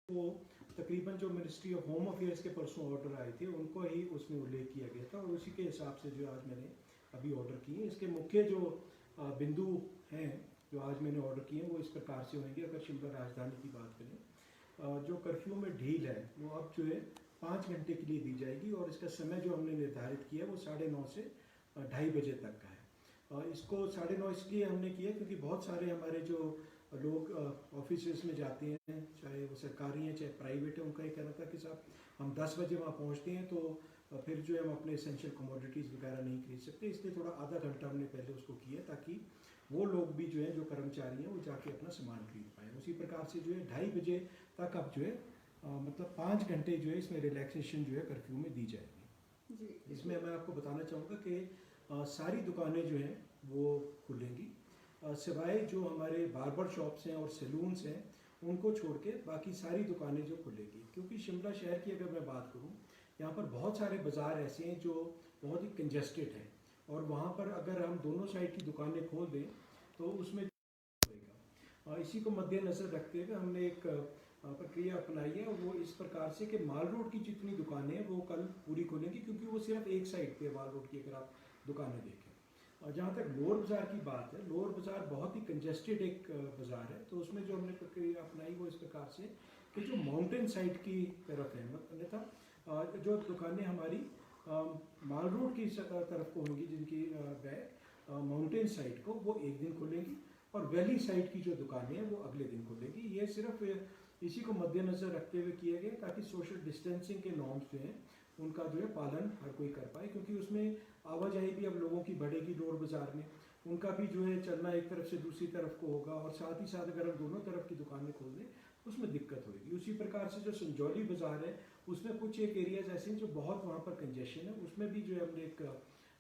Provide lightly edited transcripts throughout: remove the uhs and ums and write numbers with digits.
वो तकरीबन जो मिनिस्ट्री ऑफ होम अफेयर्स के परसों ऑर्डर आए थे उनको ही उसमें उल्लेख किया गया था और उसी के हिसाब से जो आज मैंने अभी ऑर्डर किए। इसके मुख्य जो बिंदु हैं जो आज मैंने ऑर्डर किए हैं वो इस प्रकार से होंगे। अगर शिमला राजधानी की बात करें, जो कर्फ्यू में ढील है वो अब जो है 5 घंटे के लिए दी जाएगी और इसका समय जो हमने निर्धारित किया है वो 9:30 से 2:30 बजे तक का है। इसको 9:30 इसलिए हमने किया क्योंकि बहुत सारे हमारे जो लोग ऑफिस में जाते हैं, चाहे वो सरकारी हैं चाहे प्राइवेट है, उनका ये कहना था कि साहब हम 10 बजे वहाँ पहुँचते हैं तो फिर जो है हम अपने एसेंशियल कमोडिटीज़ वगैरह नहीं खरीद सकते, इसलिए थोड़ा आधा घंटा हमने पहले उसको किया ताकि वो लोग भी जो है जो कर्मचारी हैं वो जाके अपना सामान खरीद पाएँ। उसी प्रकार से जो है 2:30 बजे तक अब जो है मतलब 5 घंटे जो है इसमें रिलैक्सेशन जो है कर्फ्यू में दी जाएगी जी। इसमें मैं आपको बताना चाहूँगा कि सारी दुकानें जो हैं वो खुलेंगी, सिवाय जो हमारे बार्बर शॉप्स हैं और सैलून्स हैं उनको छोड़ के बाकी सारी दुकानें जो खुलेगी। क्योंकि शिमला शहर की अगर मैं बात करूं, यहाँ पर बहुत सारे बाज़ार ऐसे हैं जो बहुत ही कंजस्टेड हैं और वहाँ पर अगर हम दोनों साइड की दुकानें खोल दें तो उसमें होगा। इसी को मद्देनज़र रखते हुए हमने एक प्रक्रिया अपनाई है और वो इस प्रकार से कि माल रोड की जितनी दुकानें हैं वो कल पूरी खुलेंगी, क्योंकि वो सिर्फ एक साइड पे माल रोड की अगर आप दुकानें देखें। और जहाँ तक लोअर बाज़ार की बात है, लोअर बाज़ार बहुत ही कंजस्टेड एक बाज़ार है, तो उसमें जो हमने प्रक्रिया अपनाई वो इस प्रकार से कि जो माउंटेन साइड की तरफ है, अन्यथा जो दुकानें हमारी माल रोड की तरफ को होंगी जिनकी बैग माउंटेन साइड को, वो एक दिन खुलेंगी और वैली साइड की जो दुकानें हैं वो अगले दिन खुलेंगी। ये सिर्फ इसी को मद्देनज़र रखते हुए किया गया ताकि सोशल डिस्टेंसिंग के नॉर्म्स जो हैं उनका जो है पालन हर कोई कर पाए, क्योंकि उसमें आवाजाही भी अब लोगों की बढ़ेगी। रोड बाज़ार में उनका भी जो है चलना एक तरफ से दूसरी तरफ को होगा और साथ ही साथ अगर हम दोनों तरफ की दुकानें खोल दें उसमें दिक्कत होगी। उसी प्रकार से जो संजौली बाज़ार है उसमें कुछ एक एरियाज ऐसे हैं जो बहुत वहाँ पर कंजेशन है, उसमें भी जो है हमने एक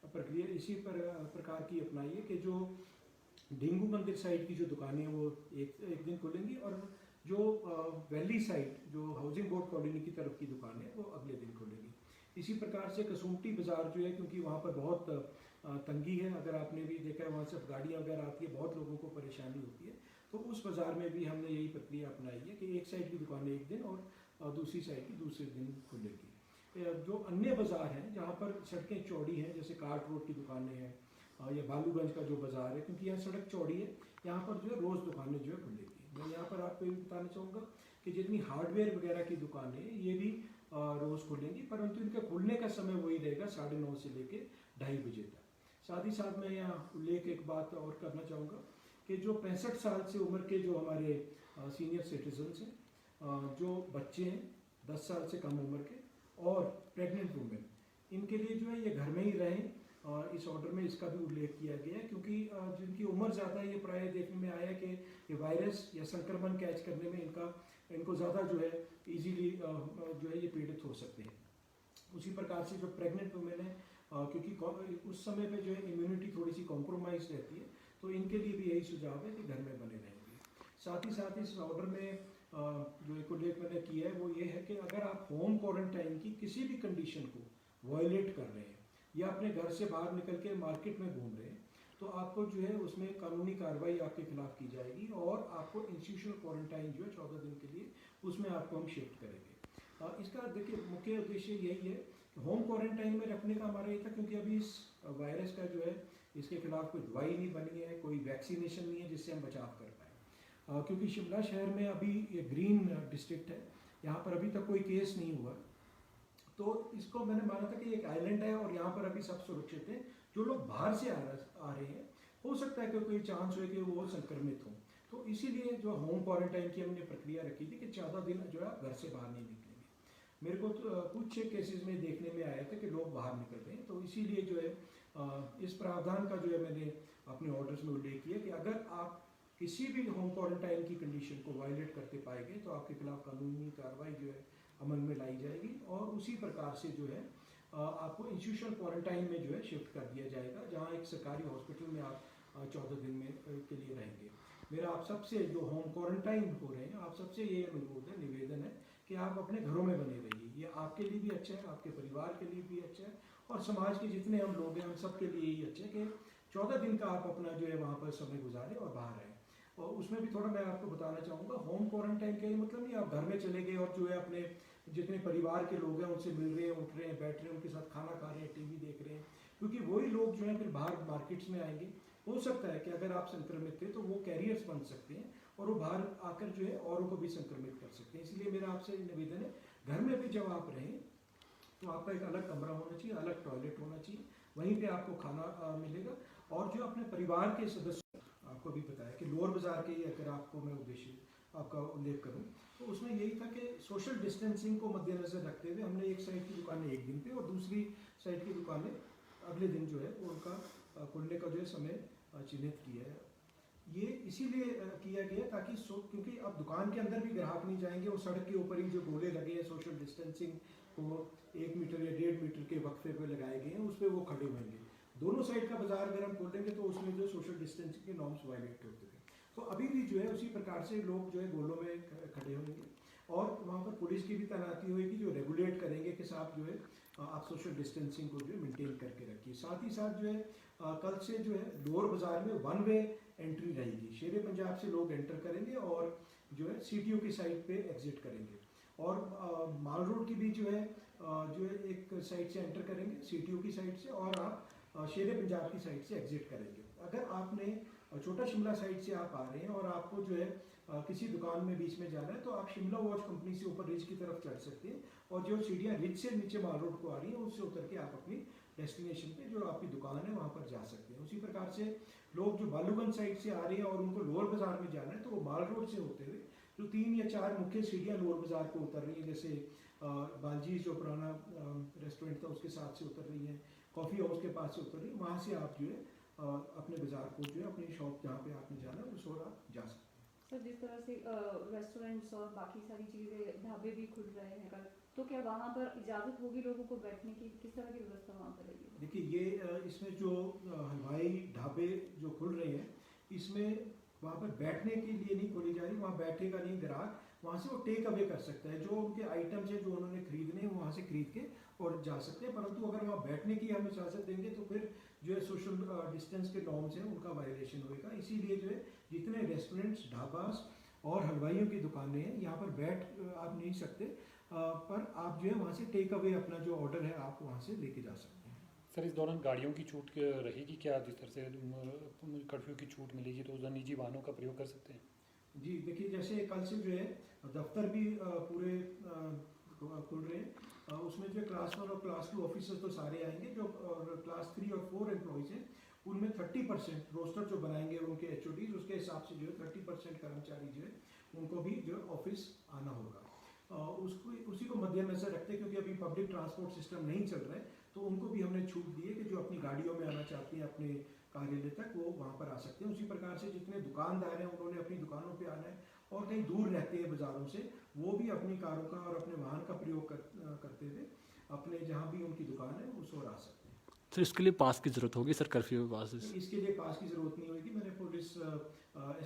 प्रक्रिया इसी प्रकार की अपनाई है कि जो डेंगू मंदिर साइड की जो दुकानें हैं वो एक दिन खुलेंगी और जो वैली साइड जो हाउसिंग बोर्ड कॉलोनी की तरफ की दुकानें हैं वो अगले दिन खुलेंगी। इसी प्रकार से कसुमटी बाज़ार जो है, क्योंकि वहाँ पर बहुत तंगी है, अगर आपने भी देखा है वहाँ से गाड़ियाँ वगैरह आती है, बहुत लोगों को परेशानी होती है, तो उस बाज़ार में भी हमने यही प्रक्रिया अपनाई है कि एक साइड की दुकानें एक दिन और दूसरी साइड की दूसरे दिन खुलेगी। जो अन्य बाज़ार हैं जहाँ पर सड़कें चौड़ी हैं, जैसे कार्ट रोड की दुकानें हैं या बालूगंज का जो बाज़ार है, क्योंकि यहाँ सड़क चौड़ी है, यहाँ पर जो है रोज़ दुकानें जो है खुलेगी। मैं यहाँ पर आपको ये बताना चाहूँगा कि जितनी हार्डवेयर वगैरह की दुकानें हैं ये भी रोज़ खुलेंगी, परंतु इनका खुलने का समय वही रहेगा 9:30 से लेके 2:30 बजे तक। साथ ही साथ मैं यहाँ उल्लेख एक बात और करना चाहूँगा कि जो 65 साल से उम्र के जो हमारे सीनियर सिटीजन्स हैं, जो बच्चे हैं 10 साल से कम उम्र के और प्रेग्नेंट वुमेन, इनके लिए जो है ये घर में ही रहें। इस ऑर्डर में इसका भी उल्लेख किया गया है, क्योंकि जिनकी उम्र ज़्यादा है ये प्राय देखने में आया है कि ये वायरस या संक्रमण कैच करने में इनको ज़्यादा जो है इजीली जो है ये पीड़ित हो सकते हैं। उसी प्रकार से जो प्रेग्नेंट वुमेन है, क्योंकि उस समय पे जो है इम्यूनिटी थोड़ी सी कॉम्प्रोमाइज रहती है, तो इनके लिए भी यही सुझाव है कि घर में बने रहेंगे। साथ ही साथ इस ऑर्डर में जो एक उल्लेख मैंने किया है वो ये है कि अगर आप होम क्वारंटाइन की किसी भी कंडीशन को वायलेट कर रहे हैं या अपने घर से बाहर निकल के मार्केट में घूम रहे हैं, तो आपको जो है उसमें कानूनी कार्रवाई आपके खिलाफ की जाएगी और आपको इंस्टीट्यूशनल क्वारंटाइन जो है 14 दिन के लिए उसमें आपको हम शिफ्ट करेंगे। इसका देखिए मुख्य उद्देश्य यही है, होम क्वारंटाइन में रखने का हमारा ये था, क्योंकि अभी इस वायरस का जो है इसके खिलाफ कोई दवाई नहीं बनी है, कोई वैक्सीनेशन नहीं है जिससे हम बचाव कर पाए। क्योंकि शिमला शहर में अभी ये ग्रीन डिस्ट्रिक्ट है, यहाँ पर अभी तक कोई केस नहीं हुआ, तो इसको मैंने माना था कि एक आइलैंड है और यहाँ पर अभी सब सुरक्षित हैं। जो लोग बाहर से आ रहे हैं, हो सकता है कि कोई चांस हो कि वो संक्रमित हों, तो इसीलिए जो होम क्वारंटाइन की हमने प्रक्रिया रखी थी कि 14 दिन जो है घर से बाहर नहीं निकलेंगे। मेरे को तो कुछ केसेस में देखने में आया था कि लोग बाहर निकल रहे हैं, तो इसीलिए जो है इस प्रावधान का जो है मैंने अपने ऑर्डर्स में उल्लेख किया कि अगर आप किसी भी होम क्वारंटाइन की कंडीशन को वायलेट करते पाए गए तो आपके खिलाफ कानूनी कार्रवाई जो है अमल में लाई जाएगी और उसी प्रकार से जो है आपको इंस्टीट्यूशनल क्वारंटाइन में जो है शिफ्ट कर दिया जाएगा, जहां एक सरकारी हॉस्पिटल में आप 14 दिन में के लिए रहेंगे। मेरा आप सबसे जो होम क्वारंटाइन हो रहे हैं, आप सबसे ये अनुरोध है, निवेदन है कि आप अपने घरों में बने रहिए। ये आपके लिए भी अच्छा है, आपके परिवार के लिए भी अच्छा है और समाज के जितने हम लोग हैं हम सब के लिए ही अच्छा है कि 14 दिन का आप अपना जो है वहाँ पर समय गुजारें और बाहर आएँ। और उसमें भी थोड़ा मैं आपको बताना चाहूँगा, होम क्वारंटाइन का ये मतलब नहीं आप घर में चले गए और जो है अपने जितने परिवार के लोग हैं उनसे मिल रहे हैं, उठ रहे हैं, बैठ रहे हैं, उनके साथ खाना खा रहे हैं, टीवी देख रहे हैं, क्योंकि वही लोग जो है फिर बाहर मार्केट्स में आएंगे। हो सकता है कि अगर आप संक्रमित थे तो वो कैरियर्स बन सकते हैं और वो बाहर आकर जो है औरों को भी संक्रमित कर सकते हैं। इसलिए मेरा आपसे निवेदन है, घर में भी जब आप रहें तो आपका एक अलग कमरा होना चाहिए, अलग टॉयलेट होना चाहिए, वहीं पे आपको खाना मिलेगा। और जो अपने परिवार के सदस्य, आपको भी बताया कि लोअर बाजार के ही अगर आपको मैं उद्देश्य आपका उल्लेख करूं तो उसमें यही था कि सोशल डिस्टेंसिंग को मद्देनजर रखते हुए हमने एक साइड की दुकानें एक दिन पे और दूसरी साइड की दुकानें अगले दिन जो है वो उनका खुलने का जो है समय चिन्हित किया है। ये इसीलिए किया गया ताकि क्योंकि अब दुकान के अंदर भी ग्राहक नहीं जाएंगे, वो सड़क के ऊपर ही जो गोले लगे हैं सोशल डिस्टेंसिंग को 1 मीटर या 1.5 मीटर के वक्फे पे लगाए गए हैं, उस पर वो खड़े होंगे। दोनों साइड का बाजार अगर हम खोलेंगे तो उसमें जो सोशल डिस्टेंसिंग के नॉर्म्स वायलेट होते थे, तो अभी भी जो है उसी प्रकार से लोग जो है गोलों में खड़े होंगे और वहाँ पर पुलिस की भी तैनाती होगी जो रेगुलेट करेंगे कि साहब जो है आप सोशल डिस्टेंसिंग को जो है मेंटेन करके रखिए। साथ ही साथ जो है कल से जो है लोअर बाजार में 1 वे एंट्री रहेगी, शेरे पंजाब से लोग एंटर करेंगे और जो है सीटीओ की साइड पे एग्जिट करेंगे और माल रोड की भी जो है एक साइड से एंटर करेंगे सीटीओ की साइड से और आप शेरे पंजाब की साइड से एग्जिट करेंगे। अगर आपने छोटा शिमला साइड से आप आ रहे हैं और आपको जो है किसी दुकान में बीच में जाना है तो आप शिमला वॉच कंपनी से ऊपर रिज की तरफ चढ़ सकते हैं और जो सीढ़ियाँ रिज से नीचे माल रोड को आ रही हैं उससे उतर के आप अपनी डेस्टिनेशन पे जो आपकी दुकान है वहाँ पर जा सकते हैं। उसी प्रकार से लोग जो बालूगंज साइड से आ रहे हैं और उनको लोअर बाजार में जाना है तो वो माल रोड से होते हुए जो 3 या 4 मुख्य सीढ़ियाँ लोअर बाजार को उतर रही हैं, जैसे बालजी जो पुराना रेस्टोरेंट था उसके साथ से उतर रही हैं, कॉफ़ी हाउस के पास से उतर रही है, वहाँ से आप जो है अपने बाजार को जो है अपनी शॉप जहाँ पे आपने जाना है उस और आप जा सकते हैं। सर जिस तरह से रेस्टोरेंट्स और बाकी सारी चीज़ें ढाबे भी खुल रहे हैं कल, तो क्या वहाँ पर इजाज़त होगी लोगों को बैठने की, किस तरह की व्यवस्था वहाँ पर रहेगी? देखिए ये इसमें जो हलवाई ढाबे जो खुल रहे हैं इसमें वहाँ पर बैठने के लिए नहीं खोली जा रही, वहाँ बैठेगा नहीं ग्राहक, वहाँ से वो टेक अवे कर सकता है, जो उनके आइटम्स हैं जो उन्होंने खरीदने हैं वहाँ से खरीद के और जा सकते हैं। परंतु अगर वहाँ बैठने की हम इजाज़त देंगे तो फिर जो है सोशल डिस्टेंस के नॉर्म्स हैं उनका वायलेशन होएगा। इसीलिए जो है जितने रेस्टोरेंट्स, ढाबास और हलवाइयों की दुकानें हैं यहाँ पर बैठ आप नहीं सकते, पर आप जो है वहाँ से टेक अवे अपना जो ऑर्डर है आप वहाँ से लेके जा सकते हैं। सर इस दौरान गाड़ियों की छूट रहेगी क्या? जिस तरह से कर्फ्यू की छूट मिलेगी तो उधर निजी वाहनों का प्रयोग कर सकते हैं? जी देखिए, जैसे कल से जो है दफ्तर भी पूरे खुल रहे हैं, उसमें जो क्लास 1 और क्लास 2 ऑफिसर्स तो सारे आएंगे, जो और क्लास 3 और 4 एम्प्लॉयज़ हैं उनमें 30% रोस्टर जो बनाएंगे उनके HODs, उसके हिसाब से जो है 30% कर्मचारी जो है उनको भी जो है ऑफिस आना होगा। उसको उसी को मद्देनजर रखते क्योंकि अभी पब्लिक ट्रांसपोर्ट सिस्टम नहीं चल रहा है तो उनको भी हमने छूट दी है कि जो अपनी गाड़ियों में आना चाहते हैं अपने कार्यालय तक वो वहाँ पर आ सकते हैं। उसी प्रकार से जितने दुकानदार हैं उन्होंने अपनी दुकानों पे आना है और कहीं दूर रहते हैं बाज़ारों से, वो भी अपनी कारों का और अपने वाहन का प्रयोग करते हुए अपने जहाँ भी उनकी दुकान है उस ओर आ सकते हैं। सर इसके लिए पास की ज़रूरत होगी सर, कर्फ्यू पास? इसके लिए पास की ज़रूरत नहीं होगी। मैंने पुलिस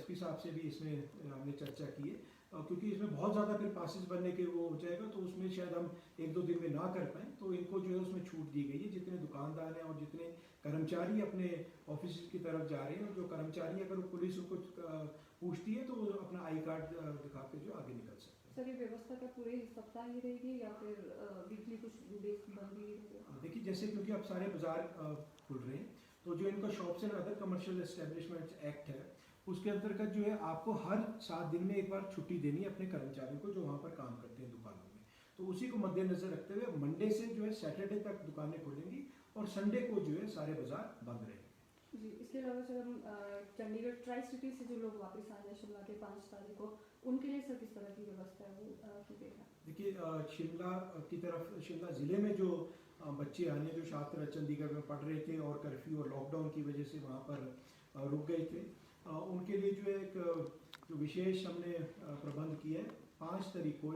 SP साहब से भी इसमें हमने चर्चा की है, क्योंकि इसमें बहुत ज़्यादा फिर पासिस बनने के वो हो जाएगा तो उसमें शायद हम 1-2 दिन में ना कर पाएँ, तो इनको जो है उसमें छूट दी गई है। जितने दुकानदार हैं और जितने कर्मचारी अपने ऑफिस की तरफ जा रहे हैं और जो कर्मचारी अगर पुलिस उनको पूछती है तो वो अपना आई कार्ड दिखा के जो आगे निकल सकते हैं। सर ये व्यवस्था क्या पूरे सप्ताह ही रहेगी या फिर वीकली कुछ डेज बंद भी रहेगा? देखिए जैसे क्योंकि अब सारे बाजार खुल रहे हैं तो जो इनका shops and other commercial establishments act है उसके अंतर्गत जो है आपको हर 7 दिन में एक बार छुट्टी देनी है अपने कर्मचारियों को जो वहाँ पर काम करते हैं दुकानों में। तो उसी को मद्देनजर रखते हुए मंडे से जो है सैटरडे तक दुकानें खुलेंगी और संडे को जो है सारे बाजार बंद रहेंगे। जी, इसके अलावा सर हम चंडीगढ़ ट्राई सिटी से जो लोग वापस आए हैं शिमला के 5 तारीख को, उनके लिए सर किस तरह की व्यवस्था है वो की गई है? देखिए शिमला की तरफ, शिमला ज़िले में जो बच्चे आने जो छात्र चंडीगढ़ में पढ़ रहे थे और कर्फ्यू और लॉकडाउन की वजह से वहाँ पर रुक गए थे, उनके लिए जो है एक जो विशेष हमने प्रबंध किया है 5 तारीख को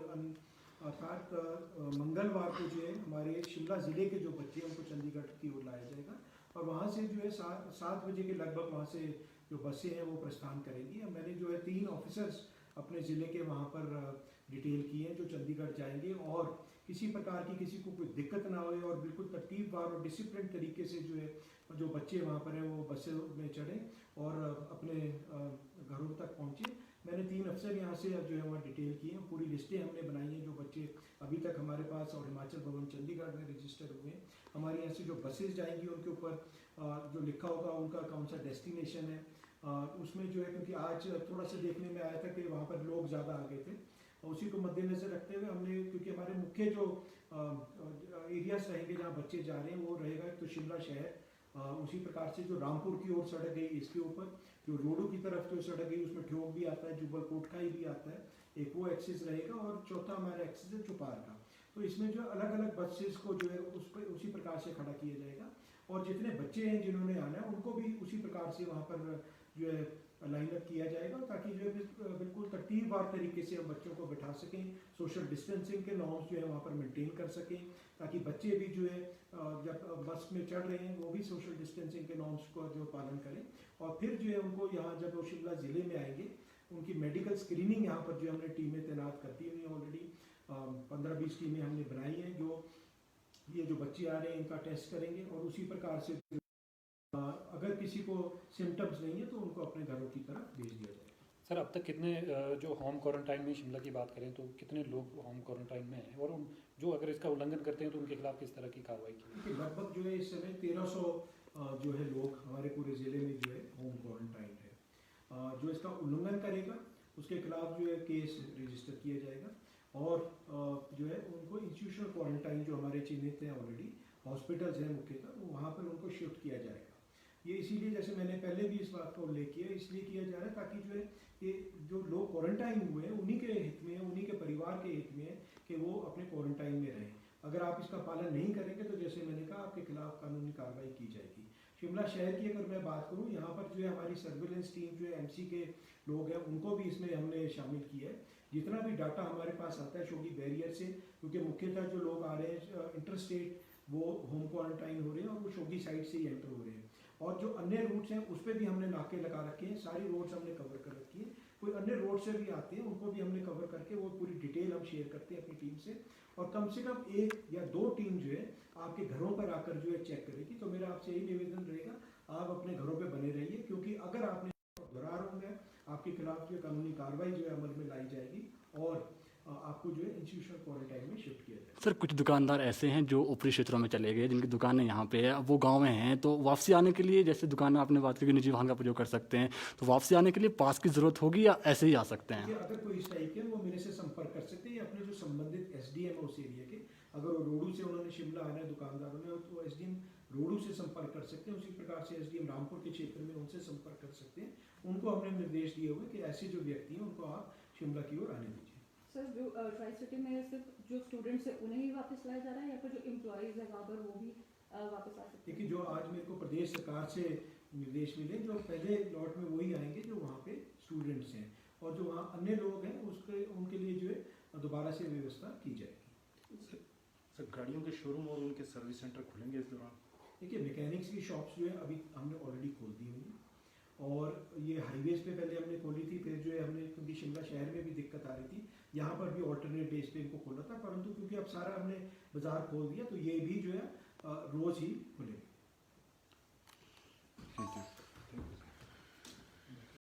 अर्थात मंगलवार को जो है हमारे शिमला ज़िले के जो बच्चे हैं उनको चंडीगढ़ की ओर लाया जाएगा और वहाँ से जो है 7 बजे के लगभग वहाँ से जो बसें हैं वो प्रस्थान करेंगी। मैंने जो है 3 ऑफिसर्स अपने ज़िले के वहाँ पर डिटेल किए हैं जो चंडीगढ़ जाएंगे और किसी प्रकार की किसी को कोई दिक्कत ना हो और बिल्कुल तरतीबवार और डिसिप्लिन तरीके से जो है जो बच्चे वहाँ पर हैं वो बसों में चढ़ें और अपने घरों तक पहुँचे। मैंने 3 अफसर यहाँ से जो है वहाँ डिटेल किए हैं, पूरी लिस्टें हमने बनाई हैं जो बच्चे अभी तक हमारे पास और हिमाचल भवन चंडीगढ़ में रजिस्टर हुए हैं। हमारे यहाँ से जो बसेस जाएंगी उनके ऊपर जो लिखा होगा उनका कौन सा डेस्टिनेशन है, उसमें जो है क्योंकि आज थोड़ा सा देखने में आया था कि वहाँ पर लोग ज़्यादा आ गए थे, उसी को मद्देनज़र रखते हुए हमने, क्योंकि हमारे मुख्य जो एरियाज रहेंगे जहाँ बच्चे जा रहे हैं वो रहेगा तो शिमला शहर, उसी प्रकार से जो रामपुर की ओर सड़क गई इसके ऊपर, जो रोडू की तरफ जो सड़क गई उसमें ठियोग भी आता है, जुब्बल कोटखाई भी आता है, एक वो एक्सिस रहेगा और चौथा हमारा एक्सिस है चौपार का। तो इसमें जो अलग अलग बसेस को जो है उस पर उसी प्रकार से खड़ा किया जाएगा और जितने बच्चे हैं जिन्होंने आना है उनको भी उसी प्रकार से वहाँ पर जो है लाइनअप किया जाएगा ताकि जो है बिल्कुल तरतीबवार तरीके से हम बच्चों को बिठा सकें, सोशल डिस्टेंसिंग के नॉर्म्स जो है वहाँ पर मेंटेन कर सकें ताकि बच्चे भी जो है जब बस में चढ़ रहे हैं वो भी सोशल डिस्टेंसिंग के नॉर्म्स को जो पालन करें और फिर जो है उनको यहाँ जब वो शिमला ज़िले में आएंगे उनकी मेडिकल स्क्रीनिंग यहाँ पर जो हमने टीमें तैनात करती हुई हैं ऑलरेडी 15-20 टीमें हमने बनाई हैं जो ये जो बच्चे आ रहे हैं इनका टेस्ट करेंगे और उसी प्रकार से अगर किसी को सिम्टम्स नहीं है तो उनको अपने घरों की तरफ भेज दिया जाएगा। सर अब तक कितने जो होम क्वारंटाइन में शिमला की बात करें तो कितने लोग होम क्वारंटाइन में हैं और जो अगर इसका उल्लंघन करते हैं तो उनके खिलाफ किस तरह की कार्रवाई की? लगभग जो है इस समय 1300 जो है लोग हमारे पूरे ज़िले में जो है होम क्वारंटाइन है। जो इसका उल्लंघन करेगा उसके खिलाफ जो है केस रजिस्टर किया जाएगा और जो है उनको इंस्टीट्यूशनल क्वारंटाइन जो हमारे चिन्हित हैं ऑलरेडी हॉस्पिटल्स हैं मुख्यतः वहाँ पर उनको शिफ्ट किया जाएगा। ये इसीलिए जैसे मैंने पहले भी इस बात का उल्लेख किया इसलिए किया जा रहा है ताकि जो है ये जो लोग क्वारंटाइन हुए हैं उन्हीं के हित में है, उन्हीं के परिवार के हित में है कि वो अपने क्वारंटाइन में रहें। अगर आप इसका पालन नहीं करेंगे तो जैसे मैंने कहा आपके खिलाफ कानूनी कार्रवाई की जाएगी। शिमला शहर की अगर मैं बात करूँ यहाँ पर जो है हमारी सर्विलेंस टीम जो है MC के लोग हैं उनको भी इसमें हमने शामिल किया है। जितना भी डाटा हमारे पास आता है शोगी बैरियर से, क्योंकि मुख्यतः जो लोग आ रहे हैं इंटरस्टेट वो होम क्वारंटाइन हो रहे हैं और वो शोगी साइड से ही एंटर हो रहे हैं और जो अन्य रूट्स हैं उस पर भी हमने नाके लगा रखे हैं, सारी रोड्स हमने कवर कर रखी है। कोई अन्य रोड से भी आते हैं उनको भी हमने कवर करके वो पूरी डिटेल हम शेयर करते हैं अपनी टीम से और कम से कम 1 या 2 टीम जो है आपके घरों पर आकर जो है चेक करेगी। तो मेरा आपसे यही निवेदन रहेगा आप अपने घरों पर बने रहिए क्योंकि अगर आपने दोहरा होंगे आपके खिलाफ जो कानूनी कार्रवाई जो है अमल में लाई जाएगी और आपको जो है इंस्टीट्यूशनल क्वारंटाइन में शिफ्ट किया जाएगा। सर कुछ दुकानदार ऐसे हैं जो ऊपरी क्षेत्रों में चले गए जिनकी दुकानें यहाँ पे है, अब वो गांव में हैं तो वापसी आने के लिए जैसे दुकान में आपने बात की निजी वाहन का प्रयोग कर सकते हैं तो वापसी आने के लिए पास की जरूरत होगी या ऐसे ही आ सकते हैं? अगर कोई इस टाइप के वो मेरे से संपर्क कर सकते हैं या अपने जो संबंधित SDM है उस एरिया के, अगर वो रोडू से उन्होंने शिमला आना है दुकानदारों ने तो SDM रोडू से संपर्क कर सकते हैं। उसी प्रकार से SDM रामपुर के क्षेत्र में उनसे संपर्क कर सकते हैं। उनको हमने निर्देश दिए हुए कि ऐसे जो व्यक्ति हैं उनको आप शिमला की ओर आने दीजिए। सर जो ट्राई सिटी में सिर्फ जो स्टूडेंट्स है उन्हें ही वापस लाया जा रहा है या फिर जो एम्प्लॉयज़ है वहाँ पर वो भी वापस आ सकते हैं? देखिए जो आज मेरे को प्रदेश सरकार से निर्देश मिले जो पहले लॉट में वही आएंगे जो वहाँ पे स्टूडेंट्स हैं और जो वहाँ अन्य लोग हैं उसके उनके लिए जो है दोबारा से व्यवस्था की जाएगी। सर गाड़ियों के शोरूम और उनके सर्विस सेंटर खुलेंगे इस दौरान? देखिए मैकेनिक्स की शॉप्स जो है अभी हमने ऑलरेडी खोल दी हुई हैं और ये हाईवेज पे पहले हमने खोली थी, फिर जो है हमने क्योंकि शिमला शहर में भी दिक्कत आ रही थी यहाँ पर भी ऑल्टरनेट डेज पे इनको खोला था, परंतु क्योंकि अब सारा हमने बाजार खोल दिया तो ये भी जो है रोज़ ही खुलेंगे। Thank you.